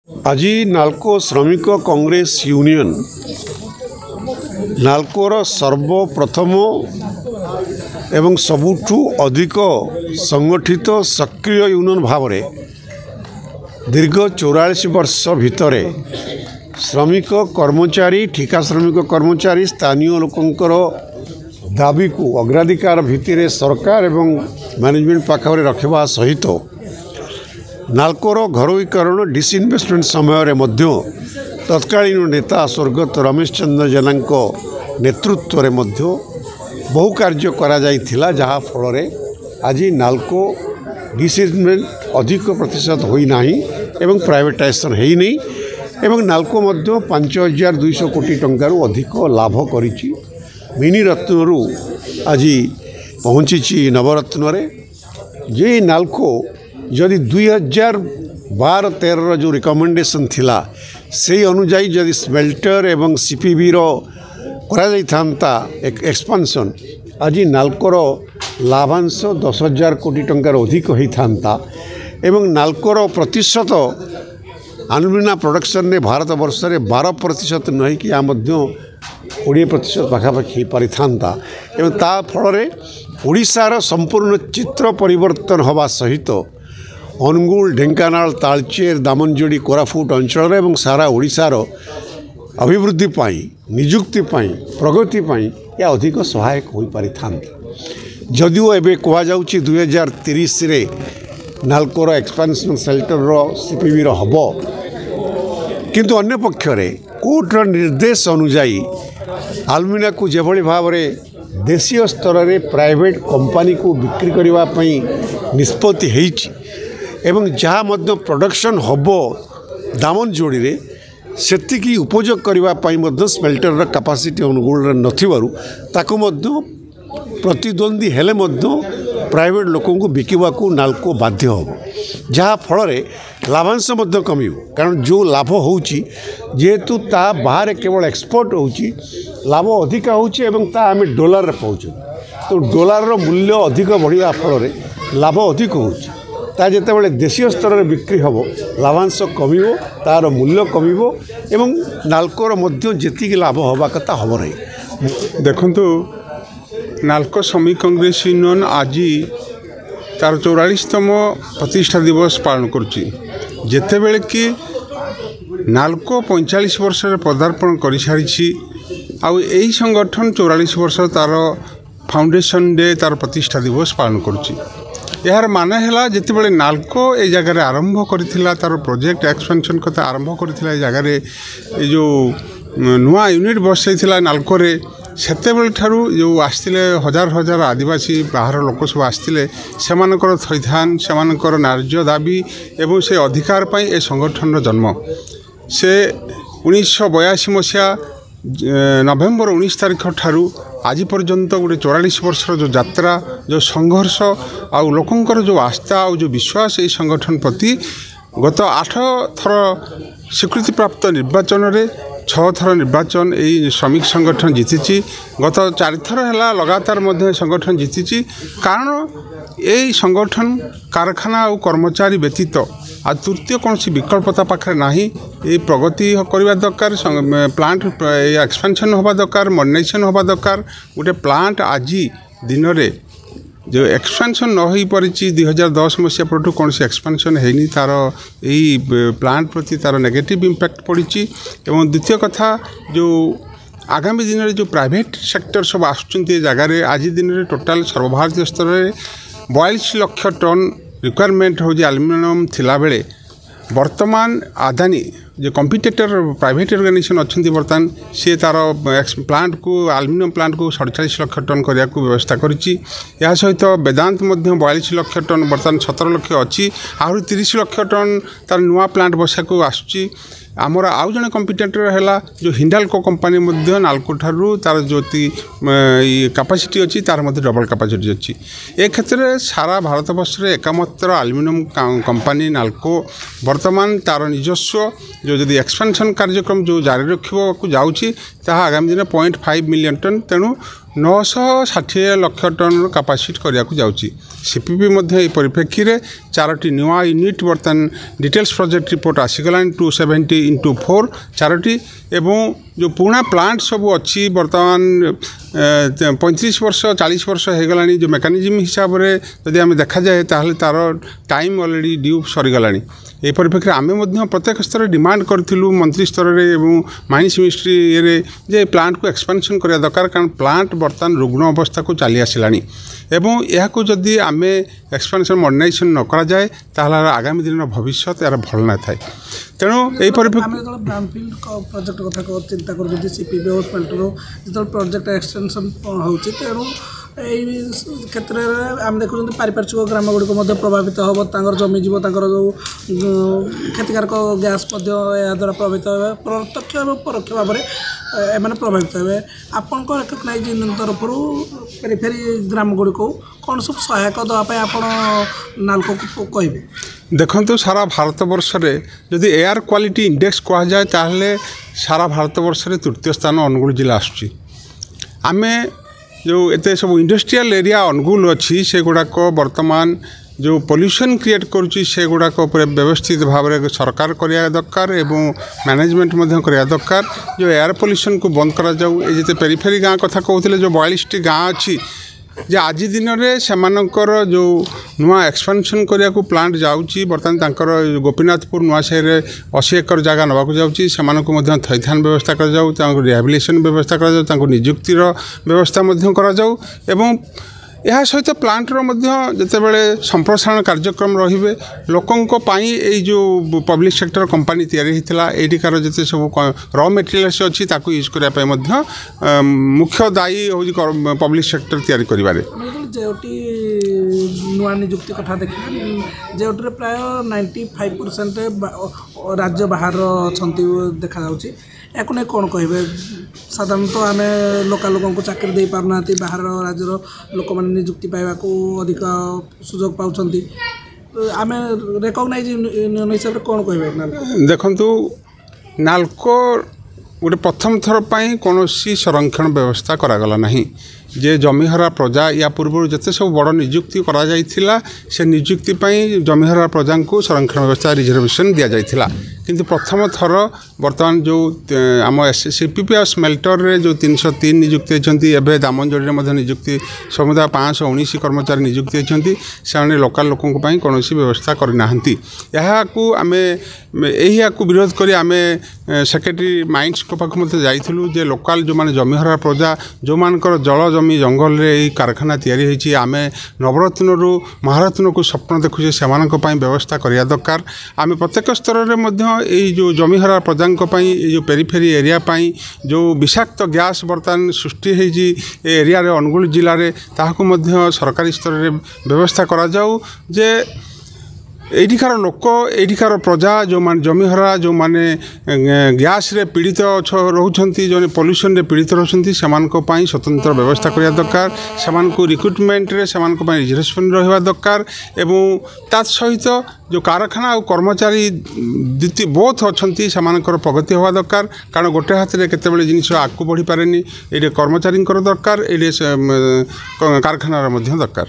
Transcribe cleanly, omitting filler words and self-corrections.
आज नाल्को श्रमिक कांग्रेस यूनियन नाल्कोर सर्वप्रथम एवं सबुठु अधिक संगठित सक्रिय यूनियन भाव में दीर्घ 44 वर्ष भितर श्रमिक कर्मचारी ठिका श्रमिक कर्मचारी स्थानीय लोकंकर दाबी को अग्राधिकार भित्तिरे सरकार एवं मैनेजमेंट पाखरे रखा सहित नाल्कोर घरोईकरण डिसइनवेस्टमेंट समय तत्कालीन नेता स्वर्गत रमेश चंद्र जेना नेतृत्व में बहु कार्य करा जहाँ फल आज नाल्को डिसइनवेस्टमेंट अधिक प्रतिशत होना एवं प्राइवेटाइजेशन है नहीं एवं नाल्को 5200 कोटी टंकार अधिक लाभ करिछि। मिनी रत्नरू आज पहुँची नवरत्न जे नाल्को जदि 2012-13 जो रिकमेंडेशन थिला से अनुजाई जदि स्मेल्टर एवं सीपीबी था एक्सपांशन आज नाल्कोर लाभांश 10,000 कोटी टंकार अधिक होता एवं नाल्कोर प्रतिशत आलुमिना प्रोडक्शन ने भारत वर्ष में 12% नहीं कि 20% पाखापाखि पारि था एवं ता फल ओडिशार संपूर्ण चित्र परिवर्तन हवा सहित अनुगुल ढेंकानाल तालचेर दामनजोड़ी कोरापुट अंचल एवं सारा ओडिशार अभिवृद्धि पाई निजुक्ति पाई प्रगति पाई या अधिक सहायक हो पारि था। जदिओ एबे कहा जाउछि 2030 रे नाल्कोर एक्सपेंशन सेल्टर सीपीबी हम किंतु अन्य पक्षरे कोर्टर निर्देश अनुजाई आलुमिना को जेभली भाव में देशीय स्तर में प्राइवेट कंपनी को बिक्री करने निष्पत्ति होइछि एवं जहाँ मध्य प्रोडक्शन हम दामनजोड़ी रे सेतिकी उपयोग करने स्मेल्टर कैपेसिटी अनुकूल नथिबारु ताकु मध्य प्रतिद्वंदी हेले मध्य प्राइवेट लोकों को बिकिबा को नाल्को बाध्य हो जहाँ फल लाभांश कम कारण जो लाभ होउची जेहेतु ता बाहर केवल एक्सपोर्ट होउची लाभ अधिक होउची एवं ता आम डॉलर रे पाउछु तो डॉलर रो मूल्य अधिक बढ़िया फल लाभ अधिक होउची ता जेतेबेले देशीय स्तर में बिक्री हम लाभांश कमिबो तार मूल्य कमिबो एवं नाल्कोर मध्य जेतिकी लाभ हवा कथा हम नहीं। देखंतु नाल्को श्रमिक कांग्रेस यूनियन आज तार 44तम प्रतिष्ठा दिवस पालन करुच्ची जेतेबेले कि नाल्को 45 वर्ष पदार्पण कर सारी आई संगठन 44 वर्ष तार फाउंडेशन डे तार प्रतिष्ठा दिवस पालन करुच्ची। यार मान है जितेबाला नाल्को ए जगह आरंभ करथिला तार प्रोजेक्ट एक्सपेंशन कथा आरंभ करथिला ए जगह जो नुआ यूनिट बसैथिला नाल्को रे सेतेबेल ठारू जो आसतिले हजार हजार आदिवासी बाहर लोक सब आसतिले सेमानकर थैथान सेमानकर नार्य दाबी एवं से अधिकार पाई ए संगठन जन्म से 1982 मसीहा नवेम्बर 19 तारिख ठारू आज पर्यंत गोटे 44 वर्षर जो यात्रा जो संघर्ष आउ लोकंकर जो आस्था और जो विश्वास ये संगठन प्रति गत 8 थर स्वीकृति प्राप्त निर्वाचन रे 6 थर निर्वाचन यही श्रमिक संगठन जीति गत 4 थर है लगातार मध्य संगठन जीति कारण यही संगठन कारखाना और कर्मचारी व्यतीत आ तृतीय कौन विकल्पता पाखे ना ये प्रगति करवा दरकार प्लांट एक्सपेंशन होगा दरकार मॉडर्नाइजेशन होगा दरकार गोटे प्लांट आज दिन में जो एक्सपेंशन न हो पारी 2010 मसीहा पर कौन एक्सपेंशन है तार यही प्लांट प्रति तार नेगेटिव इम्पैक्ट पड़ी एवं द्वितीय कथा जो आगामी दिन में जो प्राइवेट सेक्टर सब आसुच्च जगार आज दिन में टोटाल सर्वभारतीय स्तर में 42 लाख टन रिक्वायरमेंट हो आलुमिनियम थिला बेले वर्तमान आदानी जो कॉम्पिटिटर प्राइवेट ऑर्गेनाइजेशन अच्छा बर्तमान सी तार प्लांट को आलुमिनियम प्लांट को 47 लाख टन करने को व्यवस्था करिछि। या सहित वेदांत 42 लाख टन बर्तमान 17 लाख अच्छी आहरी 30 लाख टन तार नुआ प्लांट बसा को आसुच्ची आमर आउ जड़े कंपिटेटर है जो हिंडाल्को कंपानी नाल्को ठारू तार जो कैपेसिटी अच्छी तार डबल कैपेसिटी अच्छी ए क्षेत्र में सारा भारत वर्ष में एकमात्र आलुमिनियम कंपानी नाल्को वर्तमान तार निजस्व जो जदि एक्सपेंशन कार्यक्रम जो जारी रखा जाऊँगी आगामी दिन 0.5 मिलियन टन तेणु 960 ଲକ୍ଷ ଟନ୍ର କାପାସିଟି କରିବାକୁ ଯାଉଛି। ସିପିପି ମଧ୍ୟ ଏହି ପରିପ୍ରେକ୍ଷୀରେ 4ଟି ନୂଆ ୟୁନିଟ୍ ବର୍ତ୍ତମାନ ଡିଟେଲ୍ସ ପ୍ରୋଜେକ୍ଟ ରିପୋର୍ଟ ଆସିଗଲାଣି 270x4 4ଟି ଏବଂ ଯେଉଁ ପୁରୁଣା ପ୍ଲାଣ୍ଟ ସବୁ ଅଛି ବର୍ତ୍ତମାନ 35 ବର୍ଷ 40 ବର୍ଷ ହୋଇଗଲାଣି ଯେଉଁ ମେକାନିଜିମ୍ ହିସାବରେ ଯଦି ଆମେ ଦେଖାଯାଏ ତାହେଲେ ତା'ର ଟାଇମ୍ ଅଲରେଡ଼ି ଡ୍ୟୁ ସରିଗଲାଣି। এই পরিপ্রেক্ষীরে আমি প্রত্যেক স্তরে ডিমান্ড করলু মন্ত্রী স্তরের এবং মাইন্স মিনিস্ট্রি ইয়ে যে প্লান্টকে এক্সপানসন করা দরকার কারণ প্লান্ট বর্তমান রুগ্ন অবস্থাকে চালি আসলানি এবং এখন যদি আমি এক্সপানসন মডর্নাইজেসন ন করা যায় তাহলে আগামী দিনের ভবিষ্যৎ এর ভাল না থাকে। তেণু এই পরিপ্রেক্ষী ব্রাউনফিল্ড প্রজেক্ট কথা চিন্তা করছি সিপিবি ও স্মেল্টর যেত প্রজেক্ট এক্সটেনশন হচ্ছে তেণু এই ক্ষেত্রে আমি দেখুন পারিপার্শ্বিক গ্রামগুড়ি প্রভাবিত হব তাঁর জমিযোগ তাঁর যে ক্ষতিকারক গ্যাস দ্বারা প্রভাবিত হবে প্রত্যক্ষ এবং পরোক্ষ ভাবে এমানে প্রভাবিত হবে। আপনার রেকগনাইজ তরফর পেরিফেরি গ্রামগুড়ি কোণ সব সহায়ক দেওয়া আপনার নালকো কহবে? দেখুন সারা ভারতবর্ষে যদি এয়ার কোয়ালিটি ইন্ডেক্স কুহযায় তাহলে সারা ভারতবর্ষে তৃতীয় স্থান অনুগুল জেলা আসুচি। আমি जो एते सब इंडस्ट्रियल एरिया अनुकूल अच्छी से गुड़ाक बर्तमान जो पॉल्यूशन क्रिएट करुच्ची से गुड़ाक व्यवस्थित भाव में सरकार करिया दरकार एवं मैनेजमेंट करिया दरकार जो एयर पॉल्यूशन को बंद करा जाऊ। ये पेरिफेरी गाँव कथा कहते जो 42टी गाँव अच्छी जे आज दिन में सेमानकर जो नुआ एक्सपेंशन करिया को प्लांट जाउची बर्तमान तांकर गोपीनाथपुर नुआसाही 80 एकर जगह नवाक जाउची सेमानकु मध्य थैथान व्यवस्था करा जाऊ तांको रिहैबिलिटेशन व्यवस्था करा जाऊ तांको नियुक्तिर व्यवस्था मध्य करा जाऊ एवं यह सहित प्लांटर जितेबाला संप्रसारण कार्यक्रम रे लोकों पाई जो पब्लिक सेक्टर कंपनी तैयारीकार जिते सब र मेटेरियल्स अच्छी यूज करने मुख्य दायी हूँ पब्लिक सेक्टर तैयारी करिबारे। जेउटी नुआ नियुक्ति कथा देखिए जेउटी प्राय 95% राज्य बाहर छंती देखा जाउची याकु नहीं कौन कहे साधारणतः आम लोका लोक चाकरी दे पारना बाहर राज्यर लोक मैंने नियुक्ति पाइबा अधिक सुजोग पाँच आम रेकग्नाइज यूनियन हिसाब से कौन कहे? देखु नाल्को गोटे प्रथम थर पर कौन संरक्षण व्यवस्था करागला नहीं जे जमीहरा प्रजा या पूर्व जिते सब बड़ नियुक्ति करा जाइथिला से नियुक्ति जमीहरा प्रजा को संरक्षण व्यवस्था रिजर्वेशन दि जाइथिला किंतु प्रथम थर बर्तमान जो आम सीपीपी और स्मेल्टर रे जो 303 नियुक्ति होती एवं दामनजोड़ी में नियुक्ति समुदाय 519 कर्मचारी नियुक्ति होती से लोकल लोकों कौन व्यवस्था करना आम यही विरोध कर आम सेक्रेटरी माइंस पाख जाइलु जे लोकल जो मैंने जमीहरा प्रजा जो मानकर जल जमी जंगल रे कारखाना तैयारी होती आम नवरत्न रु महारत्न को स्वप्न देखुचे से व्यवस्था करने दरकार। आम प्रत्येक स्तर में यही जो जमीहरा प्रजा जो पेरिफेरी एरिया पाई जो विषाक्त गैस बर्तमान सृष्टि होती एरिया रे अनुगुल जिले में ताकू सरकारी स्तर में व्यवस्था करा जाऊ जे एठिकार लोक एठिकार प्रजा जो मान जमीहरा जो माने गैस रे पीड़ित रोचंती जो पॉल्यूशन रे पीड़ित रोचंती सेमानक स्वतंत्र व्यवस्था करिया दरकार सेमानक रिक्रुटमेंट रे सेमानक रिजर्वेशन रहिबा दरकार एवं ता सहित जो कारखाना और कर्मचारी द्वितीय बोथ अच्छी सेमानकर प्रगति होगा दरकार कारण गोटे हाथ में केतेबेले जिनिस आगू बढ़ी पारेनी ये कर्मचारी दरकार ये कारखानार दरकार।